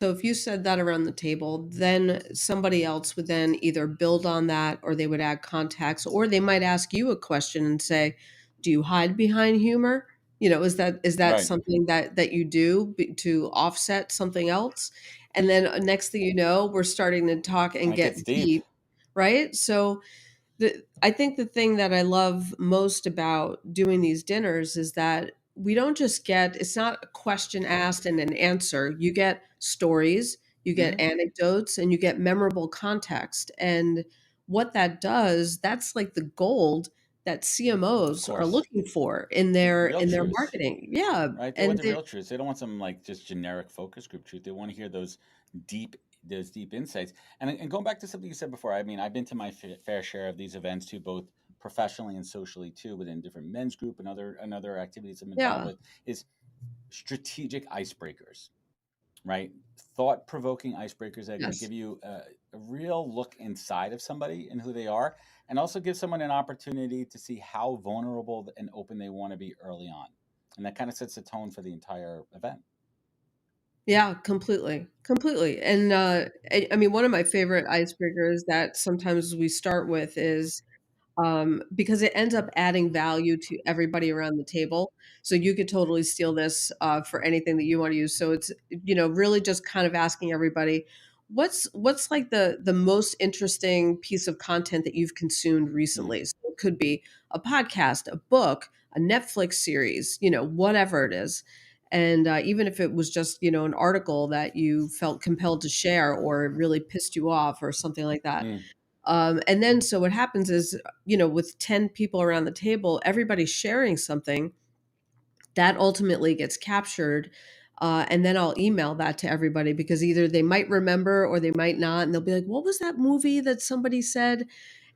So if you said that around the table, then somebody else would then either build on that or they would add context or they might ask you a question and say, "Do you hide behind humor?" Is that Right. something that you do to offset something else? And then next thing you know, we're starting to talk And and it gets get deep. deep, right? So I think the thing that I love most about doing these dinners is that we don't just get it's not a question asked and an answer. You get stories, you get Hmm. anecdotes, and you get memorable context. And what that does, that's like the gold that Of CMOs are course. looking for in their Real in their truths, marketing. Yeah, right? They want and the real truths. They don't want some like just generic focus group truth. They want to hear deep, those deep insights. And going back to something you said before, I mean, I've been to my fair share of these events too, both professionally and socially too, within different men's group and other activities I'm involved yeah, with. Is strategic icebreakers, right? Thought provoking icebreakers that are going to yes. give you a real look inside of somebody and who they are, and also give someone an opportunity to see how vulnerable and open they want to be early on. And that kind of sets the tone for the entire event. Yeah, completely, completely. And I mean, one of my favorite icebreakers that sometimes we start with is because it ends up adding value to everybody around the table. So you could totally steal this for anything that you want to use. So it's really just kind of asking everybody, what's like the most interesting piece of content that you've consumed Mm. recently. So it could be a podcast, a book, a Netflix series, whatever it is. And even if it was just an article that you felt compelled to share or it really pissed you off or something like that. Mm. And then so what happens is, with 10 people around the table, everybody's sharing something that ultimately gets captured. And then I'll email that to everybody because either they might remember or they might not. And they'll be like, what was that movie that somebody said?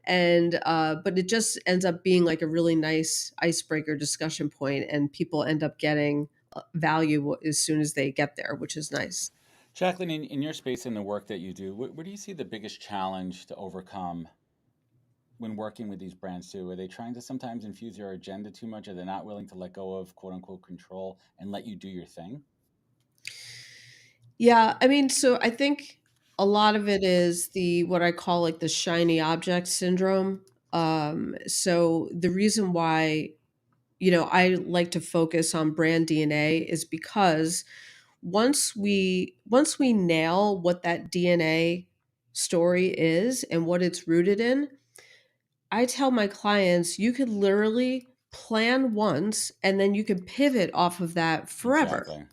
And, but it just ends up being like a really nice icebreaker discussion point, and people end up getting value as soon as they get there, which is nice. Jacqueline, in your space and the work that you do, where do you see the biggest challenge to overcome when working with these brands too? Are they trying to sometimes infuse your agenda too much? Are they not willing to let go of quote unquote control and let you do your thing? Yeah, I mean, so I think a lot of it is the what I call like the shiny object syndrome. So the reason why, I like to focus on brand DNA is because once we nail what that DNA story is and what it's rooted in, I tell my clients you could literally plan once and then you can pivot off of that forever. Exactly.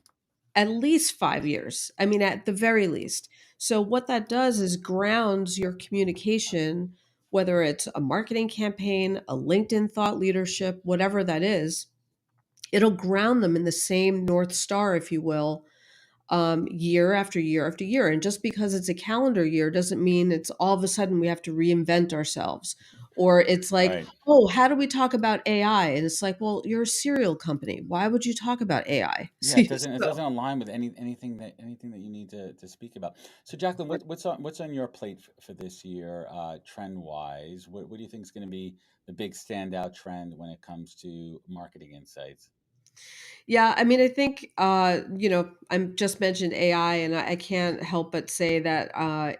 At least 5 years. I mean, at the very least. So what that does is grounds your communication, whether it's a marketing campaign, a LinkedIn thought leadership, whatever that is, it'll ground them in the same North Star, if you will, year after year after year. And just because it's a calendar year doesn't mean it's all of a sudden we have to reinvent ourselves. Or it's like, Right. oh, how do we talk about AI? And it's like, well, you're a cereal company. Why would you talk about AI? Yeah, So, it doesn't align with anything that you need to speak about. So, Jacqueline, what's on your plate for this year, trend wise? What do you think is going to be the big standout trend when it comes to marketing insights? yeah, I mean, I think, I'm just mentioned AI, and I can't help but say that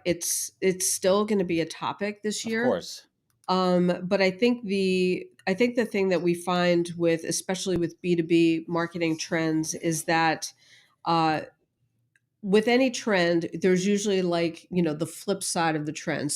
it's still going to be a topic this Of year. course. But I think the thing that we find with, especially with B2B marketing trends, is that uh, with any trend, there's usually like the flip side of the trend.